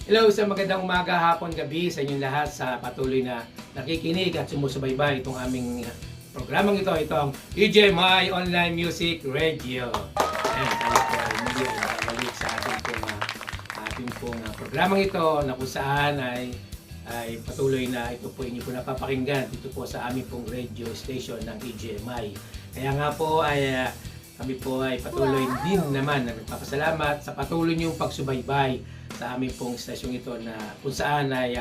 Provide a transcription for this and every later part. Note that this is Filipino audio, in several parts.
Hello, sa magandang umaga, hapon, gabi sa inyong lahat sa patuloy na nakikinig at sumusubaybay itong aming programang ito, itong EJMI Online Music Radio. Ayan, tayo po ay muli ay nakabalik sa ating pong programang ito na kung saan ay patuloy na ito po inyo po napapakinggan dito po sa aming pong radio station ng EJMI. Kaya nga po ay kami po ay patuloy din naman na nagpapasalamat sa patuloy niyong pagsubaybay sa aming pong stasyong ito na kung saan ay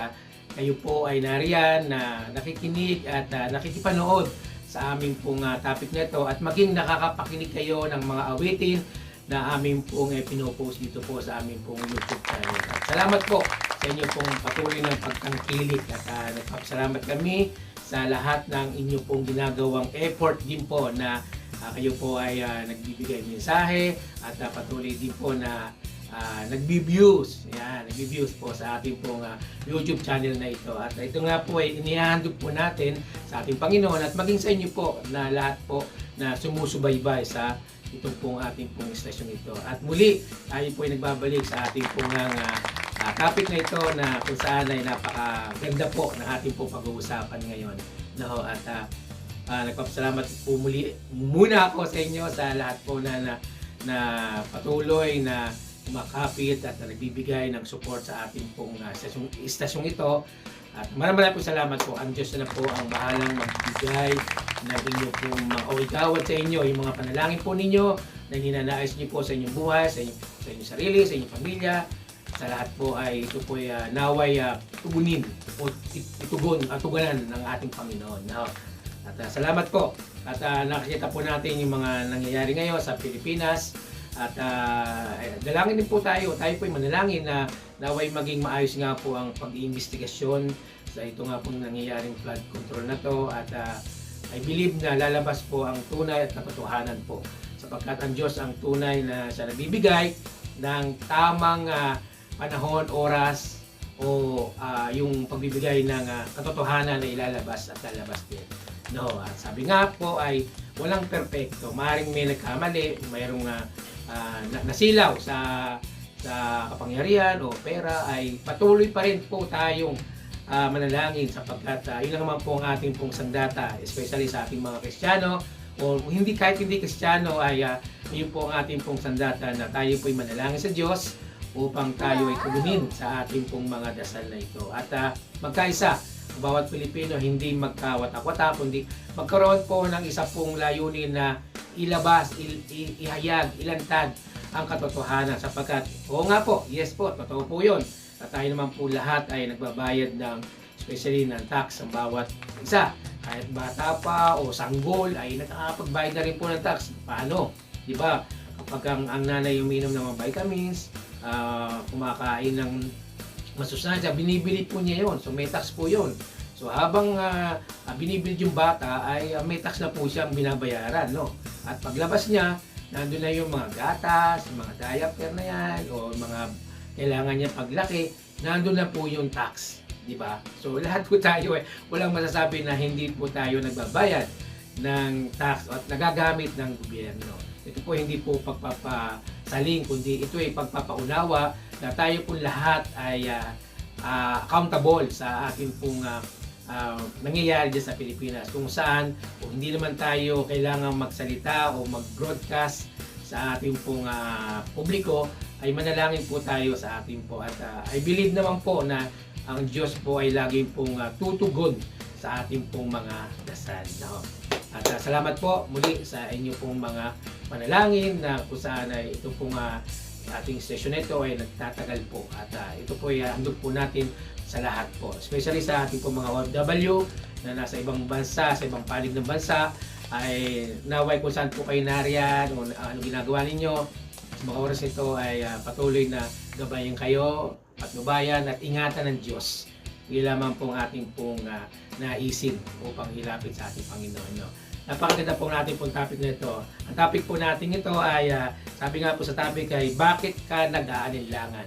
kayo po ay nariyan na nakikinig at nakikipanood sa aming pong topic na ito at maging nakakapakinig kayo ng mga awitin na aming pong pinopost dito po sa aming pong YouTube channel. At salamat po sa inyo pong patuloy ng pagtangkilik at nagpapasalamat kami sa lahat ng inyo pong ginagawang effort din po na kayo po ay nagbibigay mensahe at patuloy din po na nagbi-views. Yan, nagbi-views po sa ating pong YouTube channel na ito. At ito nga po ay inihahandog po natin sa ating Panginoon at maging sa inyo po na lahat po na sumusubaybay sa itong pong ating pong istasyon ito. At muli, tayo po ay nagbabalik sa ating pong topic na ito na kung saan ay napakaganda po ng ating pong pag-uusapan ngayon. No, at nagpapasalamat po muli muna ako sa inyo sa lahat po na patuloy na kumakapit at nagbibigay ng support sa ating pong istasyong ito. At maraming po salamat po. Ang Diyos na po ang bahalang magbigay ng inyo pong maawigawad sa inyo, yung mga panalangin po ninyo na ninanais niyo po sa inyong buhay, sa inyong sarili, sa inyong pamilya. Sa lahat po ay ito po ay naway tugunin o tugunan ng ating Panginoon. No? At salamat po. At nakikita po natin yung mga nangyayari ngayon sa Pilipinas. At dalangin din po tayo po ay manalangin na naway maging maayos nga po ang pag-iimbestigasyon sa ito nga pong nangyayaring flood control na to. At I believe na lalabas po ang tunay at katotohanan po. Sapagkat ang Diyos ang tunay na siya nagbibigay ng tamang panahon, oras o yung pagbibigay ng katotohanan na ilalabas at lalabas din. No, at sabi nga po ay walang perpekto. Maaaring may nagkamali, mayroong nasilaw sa kapangyarihan o pera, ay patuloy pa rin po tayong manalangin sapagkat yun naman po ang ating pong sandata, especially sa ating mga Kristiyano o kahit hindi Kristiyano ay yun po ang ating pong sandata na tayo po'y manalangin sa Diyos upang tayo ay tulunin sa ating pong mga dasal na ito. At magkaisa, bawat Pilipino hindi magkawatak-watak, kundi magkaroon po ng isa pong layunin na ilabas, ihayag, ilantad ang katotohanan sapagkat, oo nga po, yes po, totoo po yun. At tayo naman po lahat ay nagbabayad ng, especially ng tax ang bawat isa. Kahit bata pa o sanggol ay nakakapagbayad na rin po ng tax. Paano? Di ba? Kapag ang nanay uminom ng mga vitamins, kumakain ng masustansya, binibili po niya yon. So may tax po yon. So habang binibili yung bata ay may tax na po siyang binabayaran, no? At paglabas niya, nandun na yung mga gatas, mga diaper na yan, o mga kailangan niya paglaki, nandun na po yung tax, di ba? So lahat po tayo walang masasabi na hindi po tayo nagbabayad ng tax at nagagamit ng gobyerno. Ito po hindi po pagpapasaling, kundi ito ay pagpapaunawa na tayo po lahat ay accountable sa ating pong nangyayari dyan sa Pilipinas, kung saan kung hindi naman tayo kailangan magsalita o mag-broadcast sa ating pong publiko, ay manalangin po tayo sa ating po. At I believe naman po na ang Diyos po ay laging pong tutugon sa ating pong mga dasal. No? At salamat po muli sa inyo pong mga panalangin na kung saan ay ito pong ating session nito ay nagtatagal po. At ito po ay handog po natin sa lahat po, especially sa ating po mga OFW na nasa ibang bansa, sa ibang panig ng bansa, ay naway kung saan po kayo nariyan o ano ginagawa ninyo sa mga oras nito ay patuloy na gabayan kayo, patnubayan at ingatan ng Diyos. Yun lamang pong ating pong naisin upang ilapit sa ating Panginoon. No? Napakaganda po natin pong topic na ito. Ang topic po natin ito ay, sabi nga po sa topic ay, bakit ka nag-aalinlangan?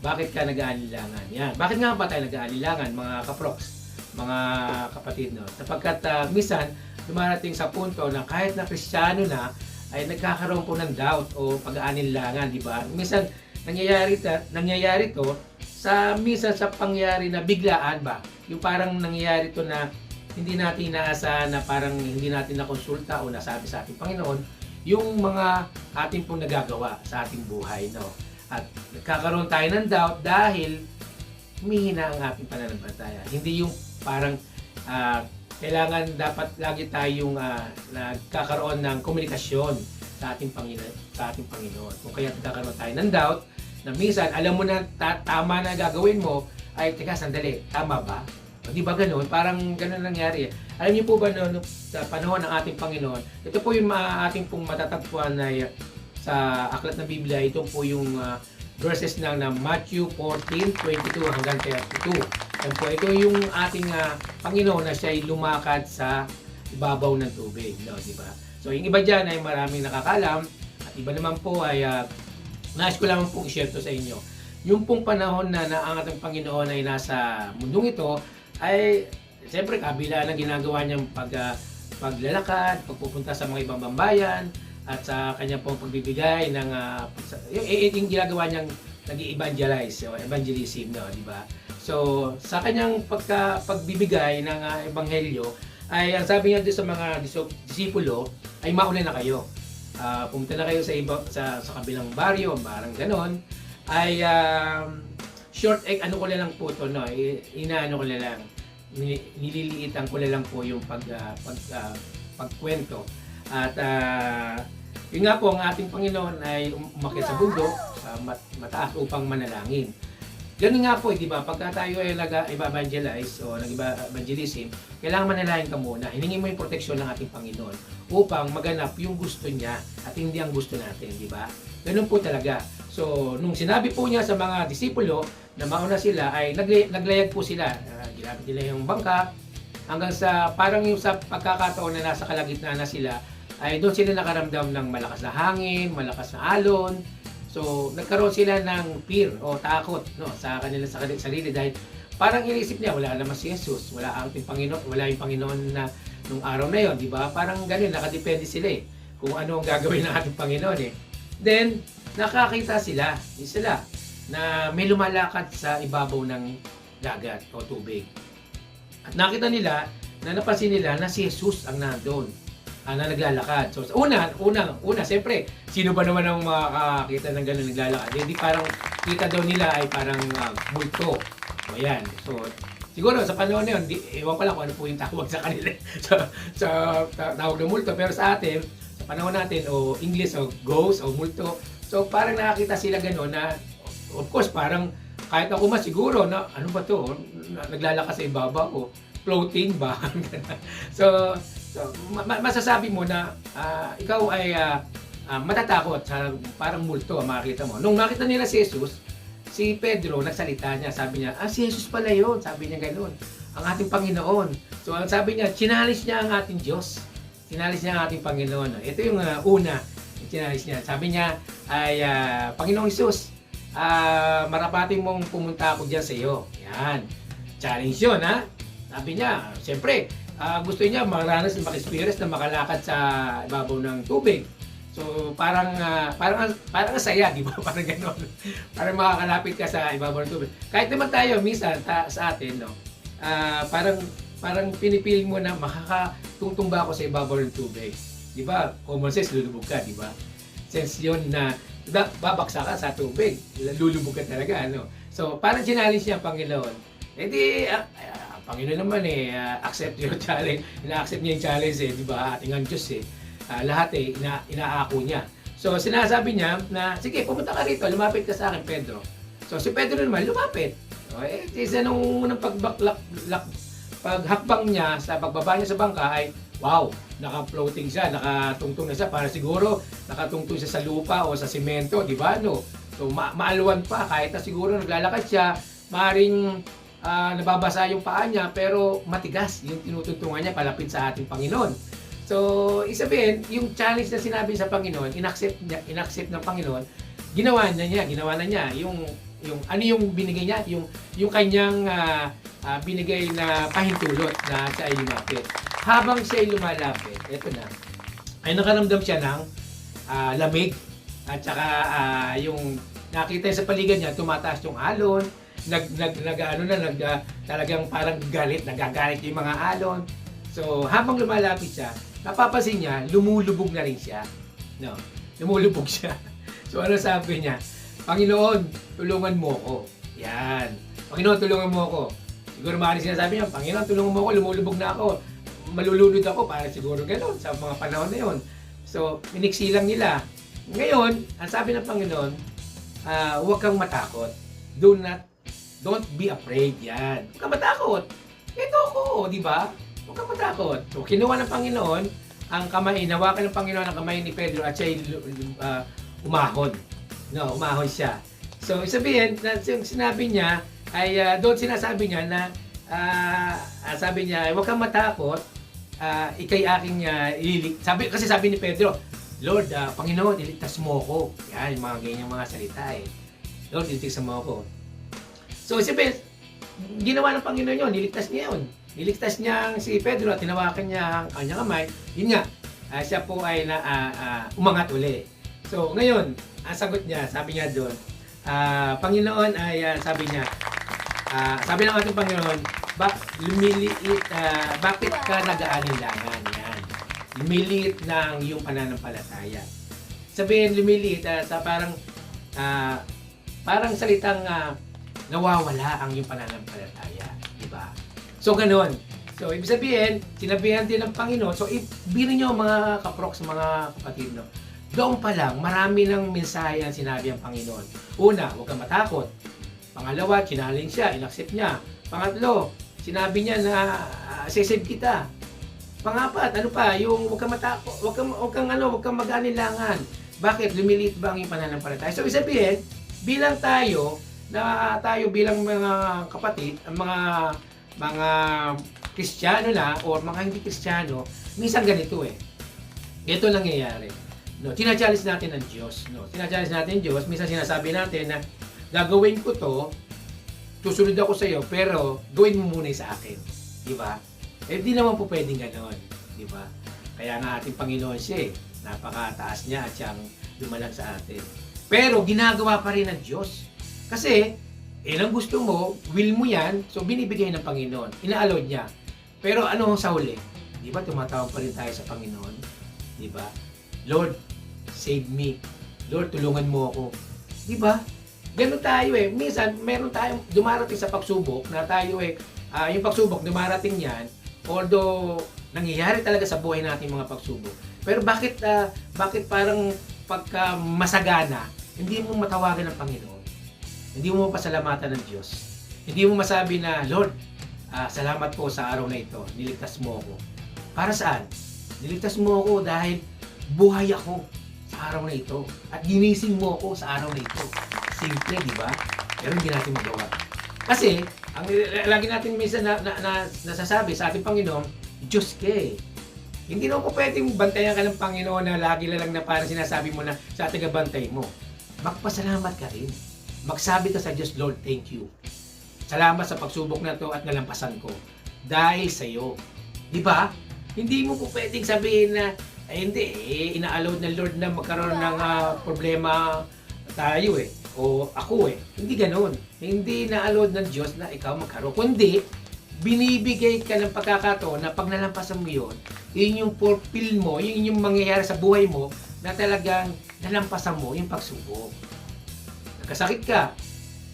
Bakit ka nag-aalinlangan? Yan. Bakit nga ba tayo nag-aalinlangan, mga kaproks, mga kapatid? No? Sapagkat minsan, dumarating sa punto na kahit na Kristiyano na, ay nagkakaroon po ng doubt o pag-aalinlangan, di ba? Minsan, nangyayari to minsan sa pangyari na biglaan ba, yung parang nangyayari to na hindi natin inaasahan, na parang hindi natin nakonsulta o nasabi sa ating Panginoon yung mga ating pong nagagawa sa ating buhay, no? At nagkakaroon tayo ng doubt dahil humihina ang ating pananampalataya. Hindi yung parang kailangan dapat lagi tayong nagkakaroon ng komunikasyon sa ating Panginoon. Kung kaya nagkakaroon tayo ng doubt, na minsan alam mo na tama na gagawin mo, ay teka sandali, tama ba? O, di ba ganun? Parang ganun nangyari. Alam niyo po ba no, sa panahon ng ating Panginoon, ito po yung ating pong matatagpuan na sa aklat ng Biblia, ito po yung verses na Matthew 14:22 hanggang 32. Yan po, ito yung ating Panginoon na siya ay lumakad sa ibabaw ng tubig, no, di ba? So, yung iba dyan ay maraming nakakalam, at iba naman po ay nais ko lang pong i-share to sa inyo. Yung pong panahon na ang ating Panginoon ay nasa mundong ito, ay siyempre kabila ng ginagawa niyang paglalakad, pagpupunta sa mga ibang bayan, at sa kanya pong pagbibigay ng yung ginagawa niyang nag-evangelize o evangelism, no, di ba? So, sa kanyang pagbibigay ng ebanghelyo, ay ang sabi niya doon sa mga disipulo ay mauna na kayo. Pumunta na kayo sa kabilang baryo, parang ganon. Ay short ano ko lang po to, no? Inaano ko lang. Nililiitan ko lang po yung pagkwento. At yun nga po, ang ating Panginoon ay umakyat sa bundok, mataas upang manalangin. Ganun nga po, di ba? Pagka tayo ay nag-evangelize o nag-evangelism, kailangan manalangin ka muna. Hiningi mo yung proteksyon ng ating Panginoon upang maganap yung gusto niya at hindi ang gusto natin, di ba? Ganun po talaga. So, nung sinabi po niya sa mga disipulo na mauna sila, ay naglayag po sila. Ginamit nila yung bangka hanggang sa parang yung sa pagkakataon na nasa kalagitnaan na sila, ay doon sila nakaramdam ng malakas na hangin, malakas na alon. So, nagkaroon sila ng fear o takot, no, sa kanila sa sarili dahil parang iniisip niya wala naman si Jesus, wala ang Panginoon, wala yung Panginoon na nung araw na yon, di ba? Parang ganoon, nakadepende sila kung ano ang gagawin ng ating Panginoon Then, nakakita sila na may lumalakad sa ibabaw ng dagat o tubig. At nakita nila, napansin nila na si Jesus ang nandoon. Na naglalakad. So, una, siyempre, sino ba naman ang makakakita ng gano'n naglalakad? Hindi parang kita daw nila ay parang multo. O yan. So, siguro sa panahon na yun, ewan ko lang kung ano po yung tawag sa kanila. sa tawag ng multo. Pero sa atin, sa panahon natin, o English, o ghost, o multo. So, parang nakakita sila gano'n na, of course, parang kahit ako siguro na, ano ba to? Naglalakas sa ibaba o floating ba? So, masasabi mo na ikaw ay matatakot sa parang multo ang makita mo. Nung nakita nila si Jesus, si Pedro nagsalita niya, sabi niya, si Jesus pala yun, sabi niya gano'n, ang ating Panginoon. So ang sabi niya, chinalis niya ang ating Diyos, chinalis niya ang ating Panginoon. Ito yung una, chinalis niya. Sabi niya ay, Panginoong Jesus, marapating mong pumunta ako diyan sa iyo. Yan, challenge yun, ha? Sabi niya, siyempre, gusto niya maranas na maka-experience na makalakad sa ibabaw ng tubig. So parang saya, di ba? Parang gano'n. Parang makakalapit ka sa ibabaw ng tubig. Kahit naman tayo minsan sa atin, no. Parang pinipili mo na makakatungtong ba ako sa ibabaw ng tubig. Di ba? Common sense, lulubog ka, di ba? Sense 'yon na babaksa ka sa tubig. Lulubog ka talaga, ano. So parang challenge niya ang Panginoon. Eh di Panginoon naman accept your challenge. Ina-accept niya yung challenge di ba? Ating ang Diyos lahat inaako niya. So sinasabi niya na, sige, pumunta ka rito, lumapit ka sa akin, Pedro. So si Pedro naman lumapit. So, isa nung unang paghakbang niya sa pagbaba niya sa bangka ay, wow, naka-floating siya, nakatungtong na siya, para siguro nakatungtong siya sa lupa o sa simento, di ba? No? So maalwan pa, kahit na siguro naglalakad siya, maaaring nababasa yung paa niya, pero matigas yung tinutuntungan niya palapit sa ating Panginoon. So, isabihin, yung challenge na sinabi sa Panginoon, inaccept ng Panginoon, ginawa na niya yung ano yung binigay niya, yung kanyang binigay na pahintulot na siya ay lumapit. Habang siya ay lumalapit, eto na, ay nakaramdam siya ng lamig, at saka yung nakita sa paligid niya, tumataas yung alon, talagang parang galit, nagagalit yung mga alon. So, habang lumalapit siya, napapansin niya, lumulubog na rin siya. No, lumulubog siya. So, ano sabi niya? Panginoon, tulungan mo ako. Yan. Panginoon, tulungan mo ako. Siguro maaaring sinasabi niya, Panginoon, tulungan mo ako, lumulubog na ako. Malulunod ako, para siguro gano'n sa mga panahon na yun. So, miniksi lang nila. Ngayon, ang sabi ng Panginoon, huwag kang matakot. Don't be afraid. Yan. Huwag kang matakot. Ito ako, di ba? Huwag kang matakot. So, kinuha ng Panginoon ang kamay, nawakan ng Panginoon ang kamay ni Pedro at siya umahon. No, umahon siya. So, sabihin, yung sinabi niya, ay doon sinasabi niya na sabi niya, huwag kang matakot, ikay aking kasi sabi ni Pedro, Lord, Panginoon, iligtas mo ako. Yan, yung mga ganyang mga salita eh. Lord, iligtas mo ako. So, sabi, ginawa ng Panginoon yun, niligtas niya yun. Niligtas niya si Pedro at tinawakan niya ang kanyang kamay. Yun nga, siya po ay umangat uli. So, ngayon, ang sagot niya, sabi niya doon, Panginoon ay, sabi niya, sabi ng ating Panginoon, bakit ka nag-aalinlangan? Yan. Lumiliit ng iyong pananampalataya. Sabihin, lumiliit, sa parang salitang nawawala ang iyong pananampalataya. Diba? So, ganun. So, ibig sabihin, sinabihan din ng Panginoon. So, bilhin nyo mga kaproks, mga kapatid, no? Doon pa lang, marami ng mensahe ang sinabi ang Panginoon. Una, huwag kang matakot. Pangalawa, kinaling siya, inaccept niya. Pangatlo, sinabi niya na sisave kita. Pangapat, ano pa, yung huwag kang matakot, huwag kang mag-anilangan. Bakit? Lumiliit ba ang iyong pananampalataya? So, isabihin, bilang tayo bilang mga kapatid, ang mga Kristiyano na o mga hindi Kristiyano, minsan ganito eh. Ito nangyayari. No, tina-challenge natin ang Diyos, no. Tina-challenge natin ang Diyos, minsan sinasabi natin na gagawin ko to, susunod ako sa iyo, pero gawin mo muna sa akin, di ba? Eh di naman po pwedeng ganoon, di ba? Kaya nga ating Panginoon siya, napakataas niya at siyang lumalang sa atin. Pero ginagawa pa rin ng Diyos. Kasi, ang gusto mo, will mo yan, so binibigay ng Panginoon. Ina-allowed niya. Pero ano sa huli? Di ba tumatawag pa rin tayo sa Panginoon? Di ba? Lord, save me. Lord, tulungan mo ako. Di ba? Ganun tayo eh. Minsan, meron tayong dumarating sa pagsubok na tayo yung pagsubok, dumarating yan, although nangyayari talaga sa buhay natin mga pagsubok. Pero bakit parang pagka masagana, hindi mo matawagan ng Panginoon? Hindi mo pasalamatan ng Diyos? Hindi mo masabi na, Lord, salamat po sa araw na ito. Niligtas mo ako. Para saan? Niligtas mo ako dahil buhay ako sa araw na ito. At ginising mo ako sa araw na ito. Simple, di ba? Pero hindi natin magawa. Kasi, ang lagi natin minsan nasasabi sa ating Panginoon, Diyos ka eh. Hindi naman po pwedeng bantayan ka ng Panginoon na lagi lang na parang sinasabi mo na sa taga-bantay mo. Magpasalamat ka rin. Magsabi ka sa Diyos, Lord, thank you. Salamat sa pagsubok na to at nalampasan ko. Dahil sa iyo. Di ba? Hindi mo po pwedeng sabihin na, hindi, ina-allow ng Lord na magkaroon ng problema tayo eh. O ako eh. Hindi ganoon. Hindi na-allowed ng Diyos na ikaw magkaroon. Kundi, binibigay ka ng pagkakataon na pag nalampasan mo yun, yun yung fulfill mo, yun yung mangyayari sa buhay mo na talagang nalampasan mo yung pagsubok. Nagkasakit ka,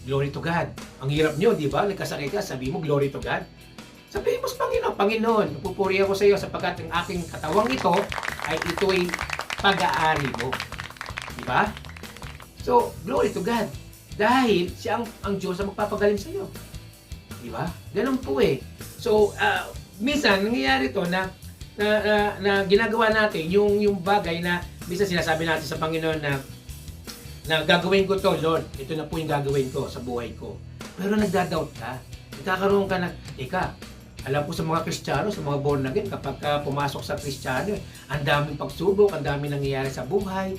glory to God. Ang hirap nyo, di ba? Nagkasakit ka, sabi mo, glory to God. Sabihin mo sa Panginoon, Panginoon, pupuri ako sa iyo sapagkat ang aking katawang ito ay ito'y pag-aari mo. Di ba? So, glory to God. Dahil siya ang Diyos ang magpapagaling sa iyo. Di ba? Ganun po eh. So, minsan nangyayari to na ginagawa natin yung bagay na minsan sinasabi natin sa Panginoon na gagawin ko to, Lord. Ito na po yung gagawin ko sa buhay ko. Pero nagda-doubt ka. Nagkakaroon ka na, alam po sa mga Kristiyano, sa mga born again, kapag pumasok sa Kristiyano, ang daming pagsubok, ang daming nangyayari sa buhay,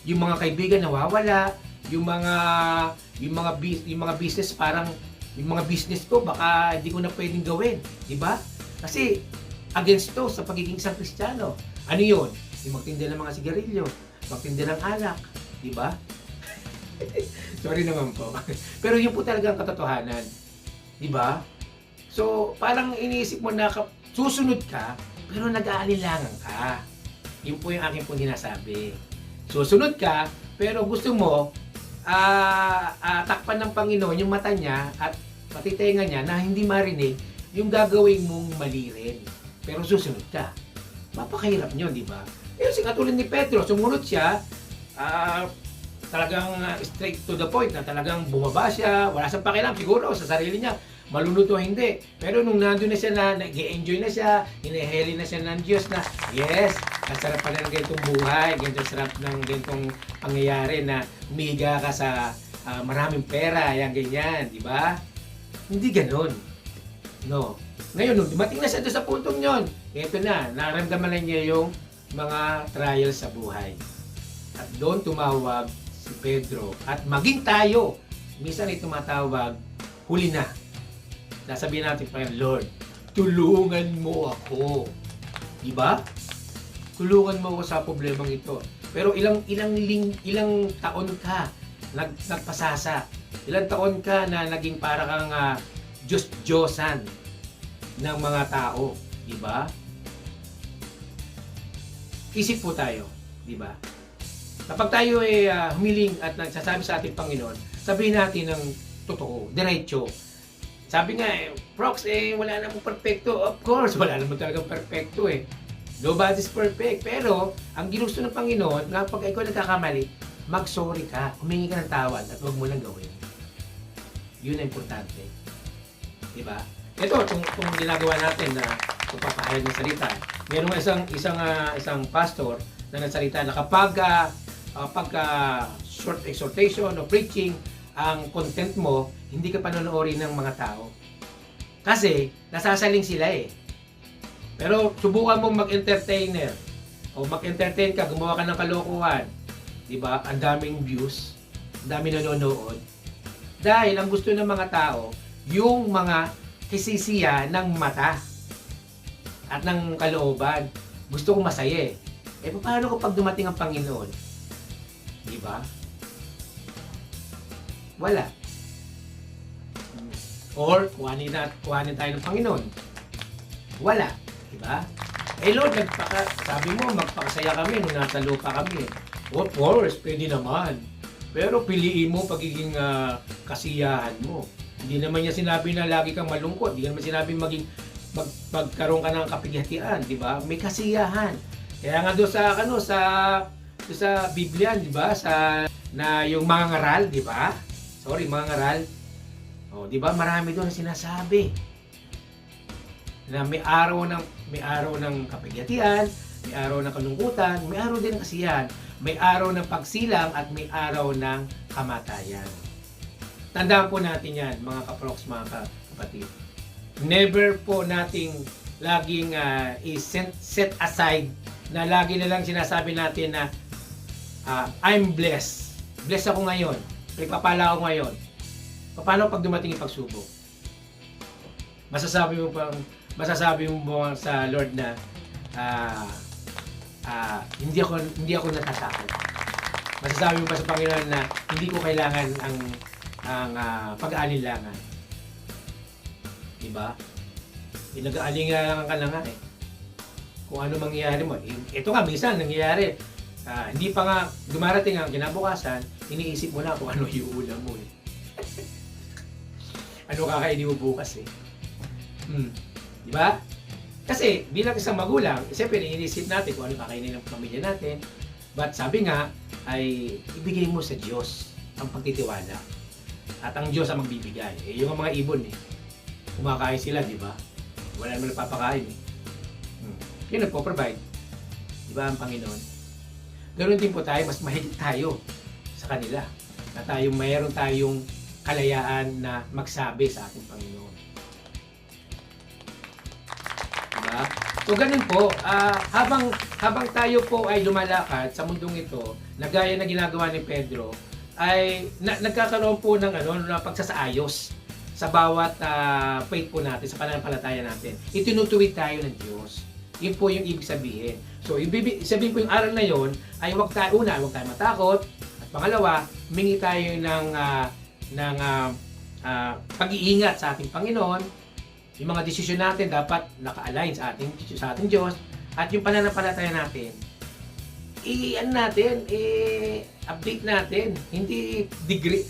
yung mga kaibigan nawawala, yung mga business parang yung mga business ko baka hindi ko na pwedeng gawin, di ba? Kasi against to sa pagiging isang Kristiyano. Ano 'yon? Yung magtinda ng mga sigarilyo, magtinda ng alak, di ba? Sorry naman po. Pero yun po talaga ang katotohanan. Di ba? So, parang iniisip mo na susunod ka, pero nag-aalinlangan ka. Yun po yung aking pong sinasabi. Susunod ka, pero gusto mo, takpan ng Panginoon yung mata niya at pati tenga niya na hindi marinig yung gagawin mong mali rin. Pero susunod ka. Mapakahirap nyo, di ba? Kasi katulad ni Pedro, sumunod siya, talagang straight to the point na talagang bumaba siya, wala siyang pakialam siguro sa sarili niya, maluluto o hindi. Pero nung nandun na siya na nag-enjoy na siya, hiniheli na siya ng Diyos na, yes, ang sarap pala ng ganitong buhay, ganitong sarap ng ganitong pangyayari na umiga ka sa maraming pera, yan ganyan, di ba? Hindi ganun. No. Ngayon, nung dumating na siya doon sa puntong yon, ito na, naramdaman na niya yung mga trials sa buhay. At doon tumawag si Pedro. At maging tayo, minsan ay tumatawag, huli na. Nasabihin natin pa Lord, tulungan mo ako. Diba? Tulungan mo ako sa problemang ito. Pero ilang taon ka nagpasasa. Ilang taon ka na naging para kang Diyos-Diyosan ng mga tao. Diba? Isip po tayo. Diba? Kapag tayo ay humiling at nagsasabi sa ating Panginoon, sabihin natin ng totoo, diretso. Sabi nga, Prox, wala namang perfecto. Of course, wala namang talagang perfecto eh. Nobody's perfect. Pero, ang ginusto ng Panginoon, nga pag ikaw nagkakamali, mag-sorry ka, humingi ka ng tawad at huwag mo lang gawin. Yun ang importante. Diba? Ito, itong ginagawa natin na papahayag ng salita. Meron isang pastor na nagsalita na kapag short exhortation o preaching, ang content mo, hindi ka panonoodin ng mga tao. Kasi, nasasaling sila eh. Pero, subukan mong mag-entertainer. O mag-entertain ka, gumawa ka ng kalokohan. Diba? Ang daming views. Ang daming nanonood. Dahil, ang gusto ng mga tao, yung mga kisisiya ng mata. At ng kalooban. Gusto ko masaya eh. Paano kapag dumating ang Panginoon? Diba? Wala. Or, kuhanin tayo ng Panginoon. Wala. Diba? Lord, sabi mo, magpakasaya kami nung nasa lupa kami. Of course, pwede naman. Pero piliin mo pagiging kasiyahan mo. Hindi naman niya sinabi na lagi kang malungkot. Hindi naman sinabi magkaroon ka ng kapighatian. Diba? May kasiyahan. Kaya nga doon sa Biblia, diba? Na yung mga ngaral, diba? Sorry, mga ngaral. O, di ba? Marami doon na sinasabi na may araw ng kapighatian, may araw ng kalungkutan, may araw din ng kasiyahan, may araw ng pagsilang at may araw ng kamatayan. Tandaan po natin yan, mga kaproks, mga kapatid. Never po nating laging set aside na lagi na lang sinasabi natin na I'm blessed. Blessed ako ngayon. Pagpapala ako ngayon. Paano pag dumating yung pagsubok? Masasabi mo ba sa Lord na hindi ako natatakot? Masasabi mo ba sa Panginoon na hindi ko kailangan ang pag-aalinlangan? Diba? Nag-aalinlangan ka na nga eh. Kung ano mangyayari mo. Ito nga, minsan nangyayari. Hindi pa nga dumarating ang kinabukasan, iniisip mo na kung ano yung ulam mo eh. Ano kakainin mo bukas eh. Diba? Kasi bilang isang magulang, siyempre iniisip natin kung ano kakainin ng pamilya natin. But sabi nga, ay ibigay mo sa Diyos ang pagtitiwala. At ang Diyos ang magbibigay. Yung mga ibon eh, kumakain sila, diba? Wala naman nagpapakain eh. Yun nagpo-provide. Diba ang Panginoon? Ganoon din po tayo, mas mahigit tayo sa kanila. Na mayroon tayong kalayaan na magsabi sa ating Panginoon. Diba? So ganun po, habang tayo po ay lumalakad sa mundong ito, na gaya na ginagawa ni Pedro, ay nagkakaroon po ng pagsasaayos sa bawat faith po natin, sa pananampalataya natin. Itinutuwid tayo ng Diyos. Yun po yung ibig sabihin. So, sabihin po yung aral na yon ay huwag tayo matakot at pangalawa, humingi tayo ng pag-iingat sa ating Panginoon. Yung mga desisyon natin dapat naka-align sa ating Diyos. At yung pananampalataya natin, update natin. Hindi degree,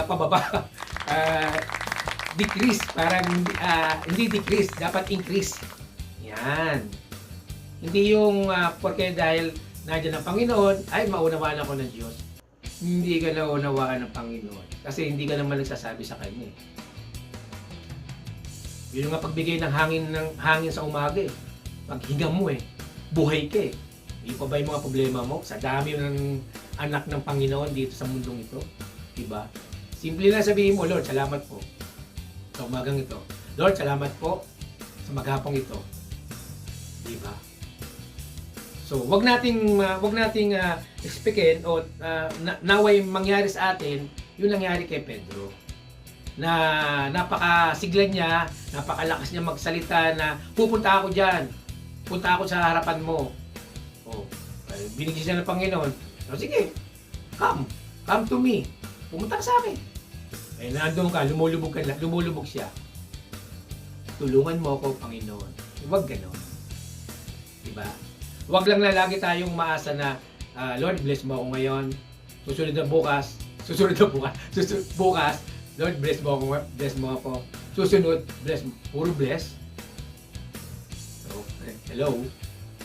pababa. Decrease, parang hindi decrease, dapat increase. Yan. Hindi yung porque dahil nandiyan ang Panginoon, ay maunawaan ako ng Diyos. Hindi ka naunawaan ng Panginoon. Kasi hindi ka naman nagsasabi sa Kanya. Yun nga pagbigay ng hangin sa umaga eh. Paghinga mo eh. Buhay ka eh. Hindi pa ba yung mga problema mo? Sa dami ng anak ng Panginoon dito sa mundong ito. Diba? Simple na sabihin mo, Lord, salamat po. Sa umagang ito. Lord, salamat po sa maghapong ito. Diba? So, wag nating expectin o naway mangyari sa atin yung nangyari kay Pedro. Na napakasigla niya, napakalakas niya magsalita na pupunta ako diyan. Punta ako sa harapan mo. Oh, binigyan siya ng Panginoon. O sige, come to me. Pumunta ka sa akin. Eh, nandun ka, lumulubog siya. Tulungan mo ako, Panginoon. Huwag ganon. Diba? Huwag lang na lagi tayong maasa na, Lord, bless mo ako ngayon. Susunod na bukas, Lord, bless mo ako. Susunod, bless mo. Puro bless. So, hello?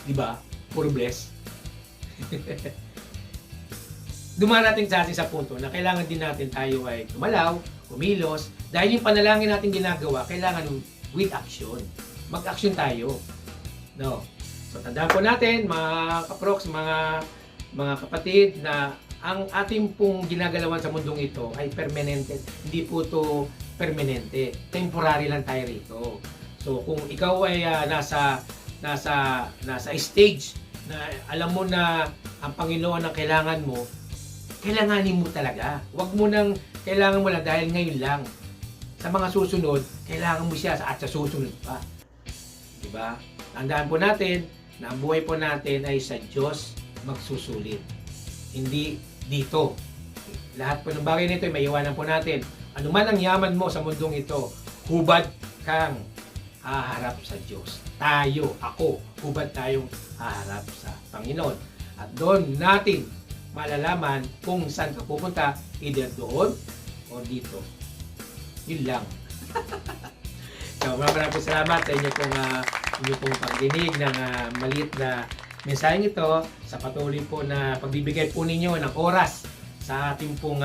Diba? Puro bless. Dumarating sa atin sa punto na kailangan din natin tayo ay tumalaw, kumilos, dahil yung panalangin natin ginagawa, kailangan with action. Mag-action tayo. No? So, tandaan po natin, mga kaproks, mga kapatid, na ang ating pong ginagalawan sa mundong ito ay permanente. Hindi po ito permanente. Temporary lang tayo rito. So, kung ikaw ay nasa stage na alam mo na ang Panginoon ang kailangan mo, kailanganin mo talaga. Huwag mo nang kailangan mo lang dahil ngayon lang. Sa mga susunod, kailangan mo siya at sa susunod pa. Diba? Tandaan po natin na ang buhay po natin ay sa Diyos magsusulit. Hindi dito. Lahat po ng bagay nito ay maiiwanan po natin. Ano man ang yaman mo sa mundong ito, hubad kang haharap sa Diyos. Ako, hubad tayong haharap sa Panginoon. At doon natin malalaman kung saan ka pupunta, either doon o dito. Yun lang. So, maraming salamat sa inyo pong pagdinig ng maliit na mensaheng ito sa patuloy po na pagbibigay po ninyo ng oras sa ating pong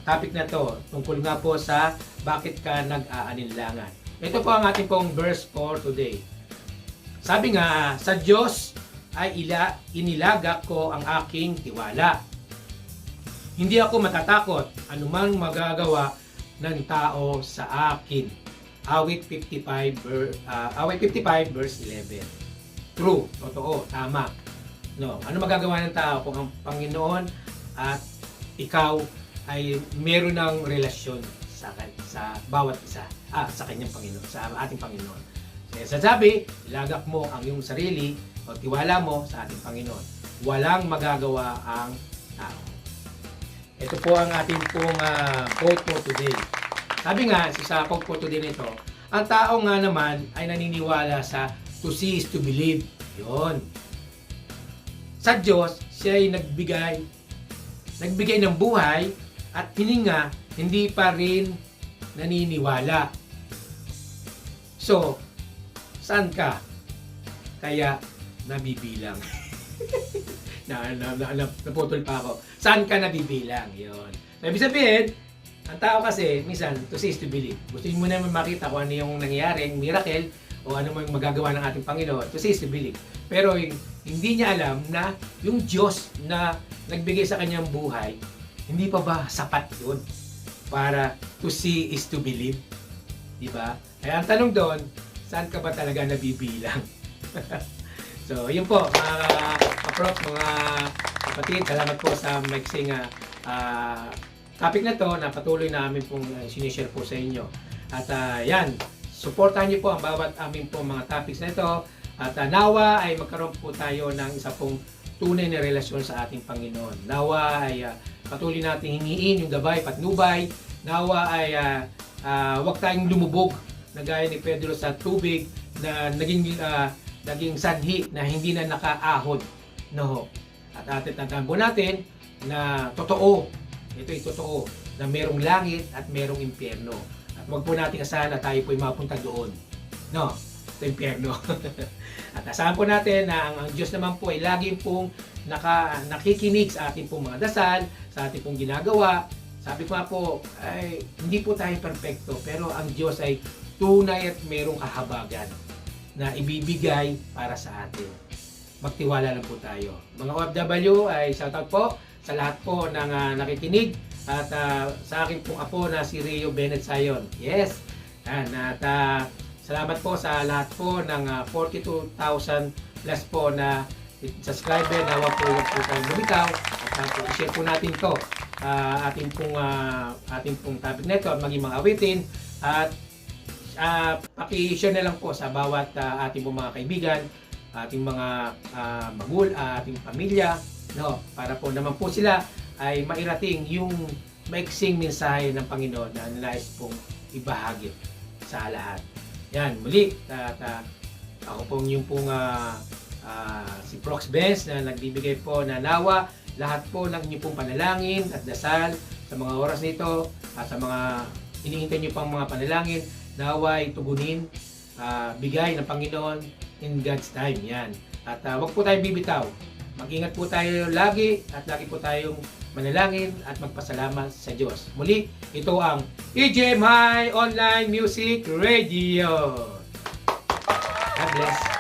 topic na to tungkol nga po sa bakit ka nag-aalinlangan. Ito po ang ating pong verse for today. Sabi nga, sa Diyos ay inilagak ko ang aking tiwala. Hindi ako matatakot anumang magagawa ng tao sa akin. Awit 55 verse 11. True, totoo, tama. No, ano magagawa ng tao kung ang Panginoon at ikaw ay meron ng relasyon sa bawat isa, sa kanyang Panginoon, sa ating Panginoon. Kaya sasabi, ilagak mo ang iyong sarili o tiwala mo sa ating Panginoon. Walang magagawa ang tao. Ito po ang ating pong quote for today. Sabi nga, sa quote for today nito, ang tao nga naman ay naniniwala sa to see is to believe. Yun. Sa Diyos, siya ay nagbigay ng buhay at hininga, hindi pa rin naniniwala. So, saan ka kaya nabibilang? Naputol pa ako. Saan ka nabibilang? Yun. So, ibig sabihin, ang tao kasi, minsan, to see is to believe. Gusto mo naman makita kung ano yung nangyayaring miracle o ano mang magagawa ng ating Panginoon. To see is to believe. Pero hindi niya alam na yung Diyos na nagbigay sa kanyang buhay, hindi pa ba sapat yun para to see is to believe? Diba? Kaya ang tanong doon, saan ka ba talaga nabibilang? So, yun po, mga kaprof, mga kapatid, salamat po sa maiksing topic na to na patuloy namin pong sinishare po sa inyo. At yan, supportahan niyo po ang bawat aming po mga topics na ito. At nawa ay magkaroon po tayo ng isa pong tunay na relasyon sa ating Panginoon. Nawa ay patuloy natin hingiin yung gabay, patnubay. Nawa ay huwag tayong lumubog na gaya ni Pedro sa tubig na naging sanhi na hindi na nakaahon. No. At atin tandaan po natin na totoo, ito'y totoo, na merong langit at merong impyerno. At huwag po natin asahan na tayo po'y mapunta doon. No, sa impyerno. At asahan po natin na ang Diyos naman po ay laging pong nakikinig sa ating pong mga dasal, sa ating pong ginagawa. Sabi ko nga po, ay, hindi po tayo perfecto, pero ang Diyos ay tunay at merong kahabagan na ibibigay para sa atin. Magtiwala lang po tayo. Mga OFW ay shoutout po sa lahat po ng nakikinig at sa akin pong apo na si Rio Bennett Sayon. Yes! At salamat po sa lahat po ng 42,000 plus po na subscriber. Nawa po tayong lumitaw at i-share po natin to ating pong topic nito at maging mga awitin at paki-share na lang po sa bawat ating pong mga kaibigan, ating mga ating pamilya, no, para po naman po sila ay mairating yung maiksing mensahe ng Panginoon na nais pong ibahagi sa lahat. Yan, muli, ako pong yung pong si Prox Benz na nagbibigay po na nawa lahat po ng inyong pong panalangin at dasal sa mga oras nito at sa mga hinihintay niyo pang mga panalangin, naway tugunin, bigay ng Panginoon in God's time. Yan. At wag po tayong bibitaw. Mag-ingat po tayo lagi at lagi po tayong manalangin at magpasalamat sa Diyos. Muli, ito ang EJ My Online Music Radio. God bless.